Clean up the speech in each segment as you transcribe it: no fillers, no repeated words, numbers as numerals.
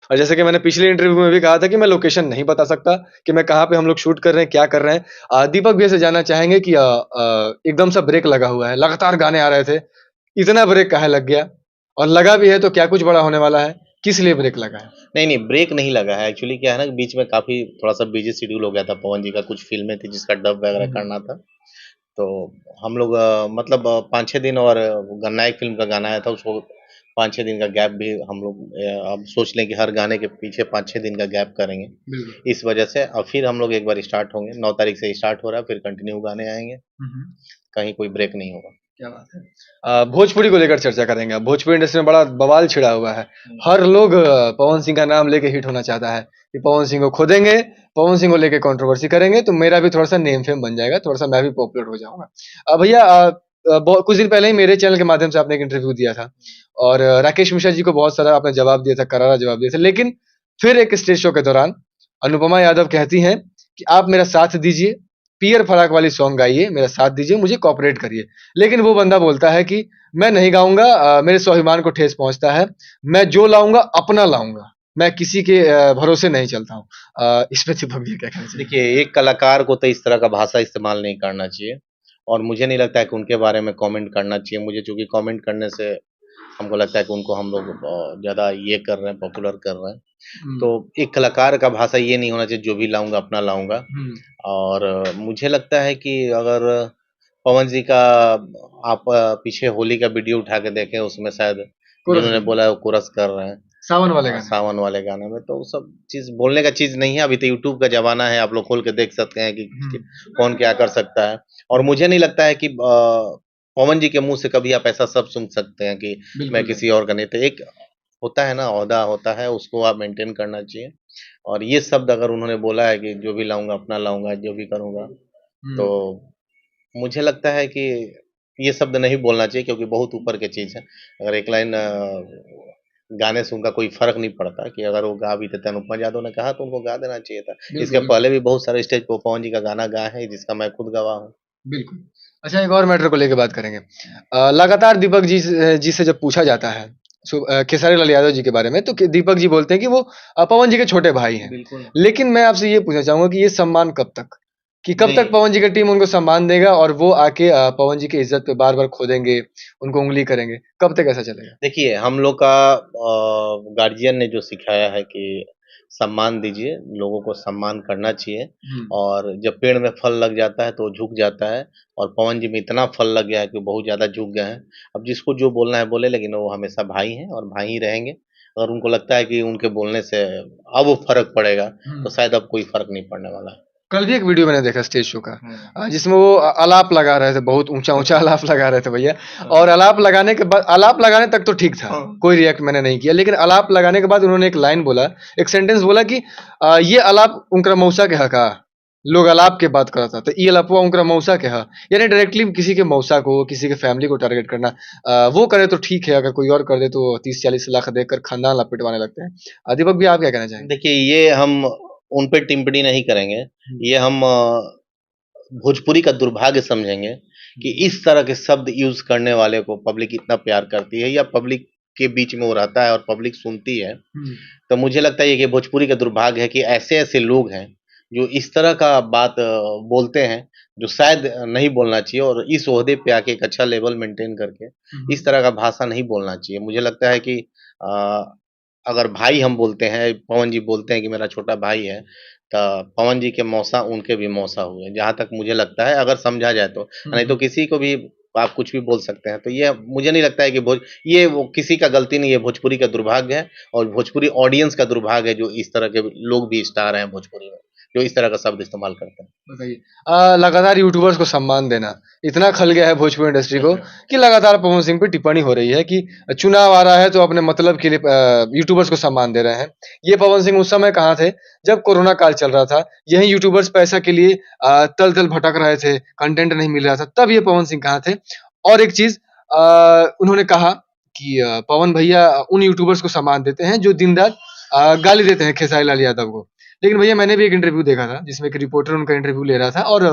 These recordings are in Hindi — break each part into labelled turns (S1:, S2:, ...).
S1: और जैसे कि मैंने पिछले इंटरव्यू में भी कहा था कि मैं लोकेशन नहीं बता सकता कि मैं कहाँ पे हम लोग शूट कर रहे हैं, क्या कर रहे हैं। दीपक भैया से जानना चाहेंगे कि एकदम सा ब्रेक लगा हुआ है, लगातार गाने आ रहे थे, इतना ब्रेक काहे लग गया? और लगा भी है तो क्या कुछ बड़ा होने वाला है? किस लिए ब्रेक लगा है?
S2: नहीं नहीं, ब्रेक नहीं लगा है। एक्चुअली क्या है ना, बीच में काफी थोड़ा सा बिजी शेड्यूल हो गया था। पवन जी का कुछ फिल्में थी जिसका डब वगैरह
S1: हम्म,
S2: करना था। तो हम लोग मतलब 5-6 दिन, और नायक फिल्म का गाना आया था, उसको 5-6 दिन का गैप भी हम लोग अब सोच लें कि हर गाने के पीछे 5-6 दिन का गैप करेंगे।
S1: बिल्कुल।
S2: इस वजह से अब फिर हम लोग एक बार स्टार्ट होंगे। 9 तारीख से स्टार्ट हो रहा है, फिर कंटिन्यू गाने आएंगे।
S1: हम्म।
S2: कहीं कोई ब्रेक नहीं होगा।
S1: क्या बात है। भोजपुरी को लेकर चर्चा करेंगे। अब भोजपुरी इंडस्ट्री में बड़ा बवाल छिड़ा हुआ है। हर लोग पवन सिंह का नाम लेके हिट होना चाहता है कि पवन सिंह को खोदेंगे, पवन सिंह को लेके कंट्रोवर्सी करेंगे तो मेरा भी थोड़ा सा नेम फेम बन जाएगा, थोड़ा सा मैं भी पॉपुलर हो जाऊंगा। भैया, कुछ दिन पहले ही मेरे चैनल के माध्यम से आपने एक इंटरव्यू दिया था और राकेश मिश्रा जी को बहुत सारा आपने जवाब दिया था, करारा जवाब दिया था। लेकिन फिर एक स्टेज शो के दौरान अनुपमा यादव कहती हैं कि आप मेरा साथ दीजिए, पियर फराक वाली सॉन्ग गाइए, मेरा साथ दीजिए, मुझे कॉपरेट करिए। लेकिन वो बंदा बोलता है कि मैं नहीं गाऊंगा, मेरे स्वाभिमान को ठेस पहुंचता है, मैं जो लाऊंगा अपना लाऊंगा, मैं किसी के भरोसे नहीं चलता हूँ। इस पे दीपक भैया क्या कहना चाहिए?
S2: देखिए, एक कलाकार को तो इस तरह का भाषा इस्तेमाल नहीं करना चाहिए, और मुझे नहीं लगता है कि उनके बारे में कमेंट करना चाहिए मुझे, चूंकि कमेंट करने से हमको लगता है कि उनको हम लोग ज़्यादा ये कर रहे हैं, पॉपुलर कर रहे हैं। तो एक कलाकार का भाषा ये नहीं होना चाहिए, जो भी लाऊंगा अपना लाऊंगा।
S1: हम्म।
S2: और मुझे लगता है कि अगर पवन जी का आप पीछे होली का वीडियो उठा के देखें, उसमें शायद
S1: कोरस
S2: जिन्होंने
S1: गाना,
S2: बोला है वो कोरस कर रहे हैं।
S1: सावन वाले गाने।
S2: सावन वाले गाने में तो वो सब चीज़ बोलने का चीज़ नहीं है। अभी तो यूट्यूब का ज़माना है, आप लोग खोल के देख सकते हैं कि कौन क्या कर सकता है। और मुझे नहीं लगता है कि पवन जी के मुँह से कभी आप ऐसा सब सुन सकते हैं कि मैं
S1: बिल्कुल नहीं।
S2: किसी और का नहीं। तो एक होता है ना, ओहदा होता है, उसको आप मेंटेन करना चाहिए। और ये शब्द अगर उन्होंने बोला है कि जो भी लाऊँगा अपना लाऊँगा, जो भी करूँगा, तो
S1: हम्म।
S2: मुझे लगता है कि ये शब्द नहीं बोलना चाहिए, क्योंकि बहुत ऊपर की चीज़ है। अगर एक लाइन गाने से उनका कोई फ़र्क नहीं पड़ता, कि अगर वो गा भी देते, अनुपमा यादव ने कहा तो उनको गा देना चाहिए था। इसके
S1: बिल्कुल
S2: पहले भी बहुत सारे स्टेज पे पवन जी का गाना गाए हैं, जिसका मैं खुद गवाह हूँ।
S1: बिल्कुल। अच्छा, एक और मैटर को लेके बात करेंगे। लगातार दीपक जी से जब पूछा जाता है खेसारी लाल यादव जी के बारे में, तो दीपक जी बोलते हैं कि वो पवन जी के छोटे भाई हैं।
S2: बिल्कुल।
S1: लेकिन मैं आपसे ये पूछना चाहूंगा कि ये सम्मान कब तक, कि कब तक
S2: नहीं,
S1: पवन जी की टीम उनको सम्मान देगा और वो आके पवन जी की इज्जत पे बार बार खोदेंगे, उनको उंगली करेंगे, कब तक ऐसा चलेगा?
S2: देखिए, हम लोग का गार्जियन ने जो सिखाया है कि सम्मान दीजिए, लोगों को सम्मान करना चाहिए।
S1: हम्म।
S2: और जब पेड़ में फल लग जाता है तो वो झुक जाता है, और पवन जी में इतना फल लग गया है कि वो बहुत ज़्यादा झुक गए हैं। अब जिसको जो बोलना है बोले, लेकिन वो हमेशा भाई हैं और भाई ही रहेंगे। अगर उनको लगता है कि उनके बोलने से अब वो फ़र्क पड़ेगा, तो शायद अब कोई फ़र्क नहीं पड़ने वाला है।
S1: कल भी एक वीडियो मैंने देखा स्टेज शो का, जिसमें वो आलाप लगा रहे थे, बहुत ऊंचा ऊंचा आलाप लगा रहे थे भैया। और आलाप लगाने के बाद, आलाप लगाने तक तो ठीक था, कोई रिएक्ट मैंने नहीं किया, लेकिन आलाप लगाने के बाद उन्होंने एक लाइन बोला, एक सेंटेंस बोला कि ये आलाप उनका मौसा के हका, लोग आलाप के बात करता था, ये अलापवा उनका मौसा के हा, यानी डायरेक्टली किसी के मौसा को, किसी के फैमिली को टारगेट करना। वो करे तो ठीक है, अगर कोई और कर दे तो 30-40 लाख देकर खानदान लपेटवाने लगते हैं। दीपक भी, आप क्या कहना चाहेंगे?
S2: देखिए, ये हम उन पे टिप्पणी नहीं करेंगे। ये हम भोजपुरी का दुर्भाग्य समझेंगे कि इस तरह के शब्द यूज़ करने वाले को पब्लिक इतना प्यार करती है, या पब्लिक के बीच में वो रहता है और पब्लिक सुनती है। तो मुझे लगता है कि भोजपुरी का दुर्भाग्य है कि ऐसे-ऐसे लोग हैं, जो इस तरह का बात बोलते हैं, जो शायद नहीं बोलना चाहिए, और इस ओहदे पे आके एक अच्छा लेवल मेंटेन करके इस तरह का भाषा नहीं बोलना चाहिए। मुझे लगता है कि अगर भाई हम बोलते हैं, पवन जी बोलते हैं कि मेरा छोटा भाई है, तो पवन जी के मौसा उनके भी मौसा हुए, जहाँ तक मुझे लगता है, अगर समझा जाए तो। नहीं तो किसी को भी आप कुछ भी बोल सकते हैं। तो ये मुझे नहीं लगता है कि ये वो किसी का गलती नहीं है, भोजपुरी का दुर्भाग्य है, और भोजपुरी ऑडियंस का दुर्भाग्य है, जो इस तरह के लोग भी स्टार हैं भोजपुरी में, जो इस तरह का शब्द इस्तेमाल करते हैं।
S1: बताइए। लगातार यूट्यूबर्स को सम्मान देना इतना खल गया है भोजपुरी इंडस्ट्री को कि लगातार पवन सिंह पे टिप्पणी हो रही है कि चुनाव आ रहा है तो अपने मतलब के लिए यूट्यूबर्स को सम्मान दे रहे हैं। ये पवन सिंह उस समय कहाँ थे जब कोरोना काल चल रहा था? यही यूट्यूबर्स पैसा के लिए तल तल भटक रहे थे, कंटेंट नहीं मिल रहा था, तब ये पवन सिंह कहाँ थे? और एक चीज, उन्होंने कहा कि पवन भैया उन यूट्यूबर्स को सम्मान देते हैं जो दिन रात गाली देते हैं खेसारी लाल यादव को। लेकिन भैया, मैंने भी एक इंटरव्यू देखा था जिसमें एक रिपोर्टर उनका इंटरव्यू ले रहा था और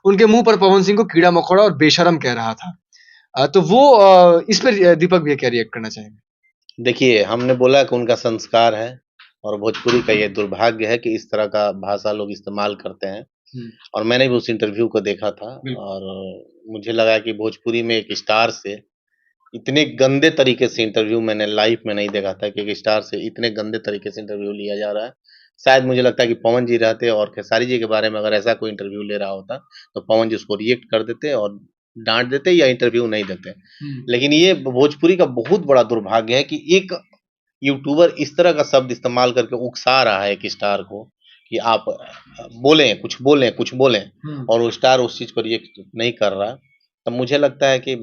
S1: उनके मुंह पर पवन सिंह को कीड़ा मकोड़ा और बेशरम कह रहा था। तो वो इस पर दीपक भैया क्या रिएक्ट करना चाहेंगे?
S2: देखिए, हमने बोला कि उनका संस्कार है, और भोजपुरी का ये दुर्भाग्य है कि इस तरह का भाषा लोग इस्तेमाल करते हैं। और मैंने भी उस इंटरव्यू को देखा था और मुझे लगा कि भोजपुरी में एक स्टार से इतने गंदे तरीके से इंटरव्यू मैंने लाइफ में नहीं देखा था कि एक स्टार से इतने गंदे तरीके से इंटरव्यू लिया जा रहा है। शायद मुझे लगता है कि पवन जी रहते और खेसारी जी के बारे में अगर ऐसा कोई इंटरव्यू ले रहा होता, तो पवन जी उसको रिएक्ट कर देते और डाँट देते या इंटरव्यू नहीं देते। लेकिन ये भोजपुरी का बहुत बड़ा दुर्भाग्य है कि एक यूट्यूबर इस तरह का शब्द इस्तेमाल करके उकसा रहा है एक स्टार को कि आप बोलें, कुछ बोलें और वो स्टार उस चीज़ को रिएक्ट नहीं कर रहा। तब मुझे लगता है कि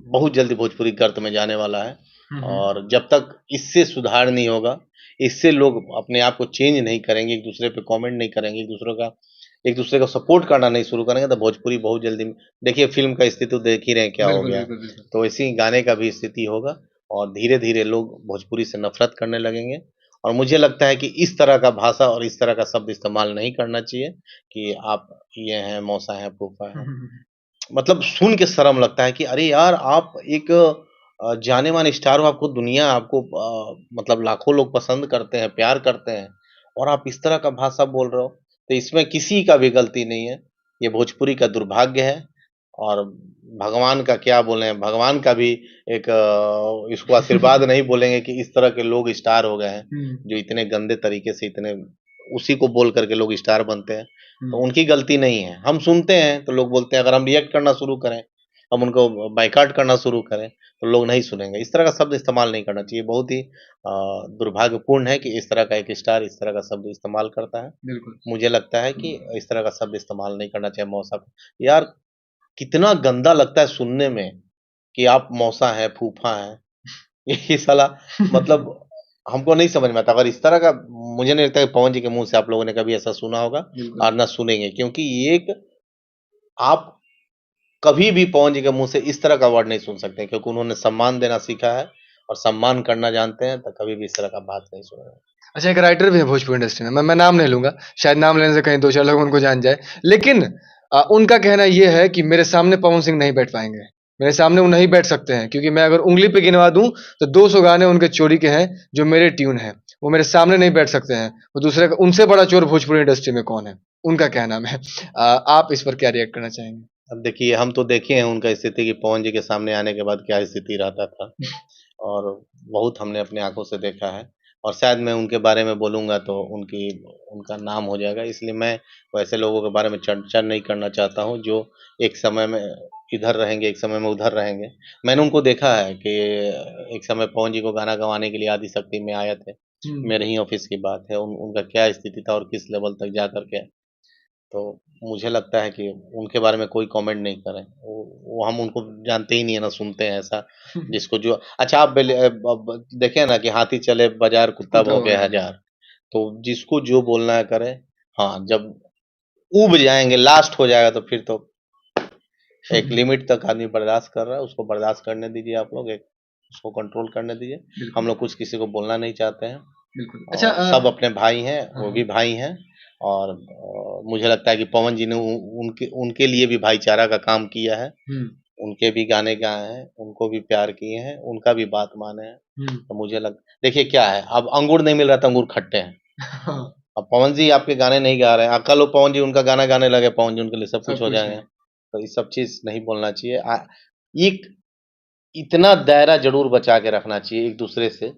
S2: बहुत जल्दी भोजपुरी गर्त में जाने वाला है और जब तक इससे सुधार नहीं होगा, इससे लोग अपने आप को चेंज नहीं करेंगे, एक दूसरे पे कमेंट नहीं करेंगे, एक दूसरे का सपोर्ट करना नहीं शुरू करेंगे, तो भोजपुरी बहुत जल्दी देखिए फ़िल्म का स्थिति तो देख ही रहे हैं क्या हो गया। तो वैसे ही गाने का भी स्थिति होगा और धीरे-धीरे लोग भोजपुरी से नफ़रत करने लगेंगे और मुझे लगता है कि इस तरह का भाषा और इस तरह का शब्द इस्तेमाल नहीं करना चाहिए कि आप ये हैं, मौसा हैं, फूफा हैं। मतलब सुन के शर्म लगता है कि अरे यार आप एक जाने-माने स्टार हो, आपको दुनिया आपको मतलब लाखों लोग पसंद करते हैं, प्यार करते हैं और आप इस तरह का भाषा बोल रहे हो, तो इसमें किसी का भी गलती नहीं है। ये भोजपुरी का दुर्भाग्य है और भगवान का क्या बोलें, भगवान का भी एक इसको आशीर्वाद नहीं बोलेंगे कि इस तरह के लोग स्टार हो गए हैं, जो इतने गंदे तरीके से इतने उसी को बोल कर के लोग स्टार बनते हैं। तो उनकी गलती नहीं है। हम सुनते हैं तो लोग बोलते हैं अगर हम रिएक्ट करना शुरू करें, हम उनको बायकॉट करना शुरू करें, तो लोग नहीं सुनेंगे। इस तरह का शब्द इस्तेमाल नहीं करना चाहिए। बहुत ही दुर्भाग्यपूर्ण है कि इस तरह का एक स्टार इस तरह का शब्द इस्तेमाल करता है। मुझे लगता है कि इस तरह का शब्द इस्तेमाल नहीं करना चाहिए मौसा को। यार कितना गंदा लगता है सुनने में कि आप मौसा हैं, फूफा हैं। ये साला मतलब हमको नहीं समझ में आता। अगर इस तरह का मुझे नहीं लगता कि पवन जी के मुँह से आप लोगों ने कभी ऐसा सुना होगा और ना सुनेंगे क्योंकि ये एक आप कभी भी पवन जी के मुँह से इस तरह का वर्ड नहीं सुन सकते क्योंकि उन्होंने सम्मान देना सीखा है और सम्मान करना जानते हैं, तो कभी भी इस तरह का बात नहीं सुनेंगे।
S1: अच्छा, एक राइटर भी है भोजपुरी इंडस्ट्री में, मैं नाम नहीं लूँगा, शायद नाम लेने से कहीं 2-4 लोग उनको जान जाएँ। लेकिन उनका कहना ये है कि मेरे सामने पवन सिंह नहीं बैठ पाएँगे, मेरे सामने वो नहीं बैठ सकते हैं क्योंकि मैं अगर उँगली पे गिनवा दूँ, तो 200 गाने उनके चोरी के हैं, जो मेरे ट्यून हैं। वो मेरे सामने नहीं बैठ सकते हैं, वो दूसरे का उनसे बड़ा चोर भोजपुरी इंडस्ट्री में कौन है? उनका कहना है। आप इस पर क्या रिएक्ट करना चाहेंगे?
S2: अब देखिए हम तो देखे हैं उनका स्थिति कि पवन जी के सामने आने के बाद क्या स्थिति रहता था और बहुत हमने अपने आँखों से देखा है और शायद मैं उनके बारे में बोलूँगा तो उनका नाम हो जाएगा इसलिए मैं वैसे लोगों के बारे में चर्चा नहीं करना चाहता हूँ जो एक समय में इधर रहेंगे, एक समय में उधर रहेंगे। मैंने उनको देखा है कि एक समय पवन जी को गाना गवाने के लिए आदिशक्ति में आए थे। मेरे ही ऑफ़िस की बात है। उनका क्या स्थिति था और किस लेवल तक जा कर के तो मुझे लगता है कि उनके बारे में कोई कमेंट नहीं करें। वो हम उनको जानते ही नहीं है, ना सुनते हैं ऐसा जिसको जो अच्छा आप अब देखें ना कि हाथी चले बाज़ार कुत्ता भौंके हज़ार, तो जिसको जो बोलना है करे। हाँ, जब ऊब जाएँगे, लास्ट हो जाएगा तो फिर तो एक लिमिट तक आदमी बर्दाश्त कर रहा है, उसको बर्दाश्त करने दीजिए आप लोग, एक उसको कंट्रोल करने दीजिए। हम लोग कुछ किसी को बोलना नहीं चाहते हैं
S1: बिल्कुल। अच्छा
S2: और सब अपने भाई हैं, वो भी
S1: हाँ।
S2: भाई हैं और मुझे लगता है कि पवन जी ने उनके उनके लिए भी भाईचारा का काम किया है। उनके भी गाने गाए हैं, उनको भी प्यार किए हैं, उनका भी बात माने हैं। तो मुझे लग देखिए क्या है, अब अंगूर नहीं मिल रहा तो अंगूर खट्टे हैं।
S1: हाँ,
S2: अब पवन जी आपके गाने नहीं गा रहे हैं, कल को पवन जी उनका गाना गाने लगे, पवन जी उनके लिए सब
S1: सब
S2: कुछ हो
S1: कुछ
S2: जाएँगे।
S1: है।
S2: तो ये सब चीज़ नहीं बोलना चाहिए। एक इतना दायरा ज़रूर बचा के रखना चाहिए एक-दूसरे से।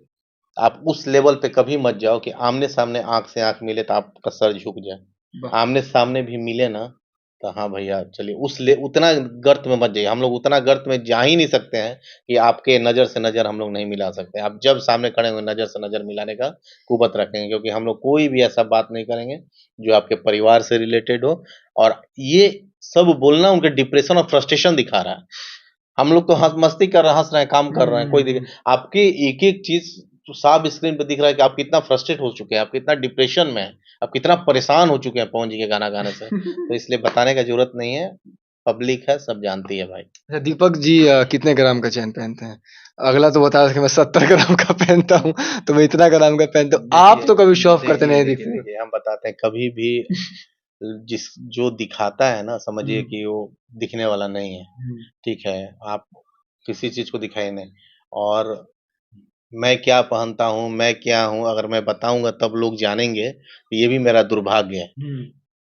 S2: आप उस लेवल पे कभी मत जाओ कि आमने-सामने आँख से आँख मिले तो आपका सर झुक जाए।
S1: वाह!
S2: आमने-सामने भी मिले ना, तो हाँ भैया चलिए उतना गर्त में मत जाइए। हम लोग उतना गर्त में जा ही नहीं सकते हैं कि आपके नज़र से नज़र हम लोग नहीं मिला सकते। आप जब सामने खड़े होंगे नज़र से नज़र मिलाने का कुवत रखेंगे क्योंकि हम लोग कोई भी ऐसा बात नहीं करेंगे जो आपके परिवार से रिलेटेड हो और ये सब बोलना उनके डिप्रेशन और फ्रस्ट्रेशन दिखा रहा है। हम लोग तो मस्ती कर रहे हैं, हँस रहे हैं, काम कर रहे हैं, कोई दिक्कत आपकी एक-एक चीज़ तो साफ स्क्रीन पे दिख रहा है कि आप कितना फ्रस्ट्रेट हो चुके हैं, आप कितना डिप्रेशन में हैं, आप कितना परेशान हो चुके हैं पवन जी के गाना गाने से। तो इसलिए बताने का ज़रूरत नहीं है, पब्लिक है, सब जानती है भाई।
S1: अच्छा, दीपक जी कितने ग्राम का चेन पहनते हैं? अगला तो बता रहा था कि मैं 70 ग्राम का पहनता हूँ, तो मैं इतना ग्राम का पहनता हूँ। आप तो कभी शो ऑफ करते नहीं दिखते।
S2: देखिए हम बताते हैं कभी भी जिस जो दिखाता है ना समझिए कि वो दिखने वाला नहीं है, ठीक है? आप किसी चीज़ को दिखाइए नहीं और मैं क्या पहनता हूँ, मैं क्या हूँ, अगर मैं बताऊंगा तब लोग जानेंगे, तो ये भी मेरा दुर्भाग्य है।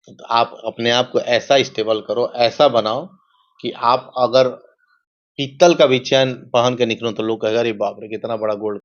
S2: तो आप अपने आप को ऐसा स्टेबल करो, ऐसा बनाओ कि आप अगर पीतल का भी चैन पहन के निकलो तो लोग कहेगा अरे बाप रे कितना बड़ा गोल्ड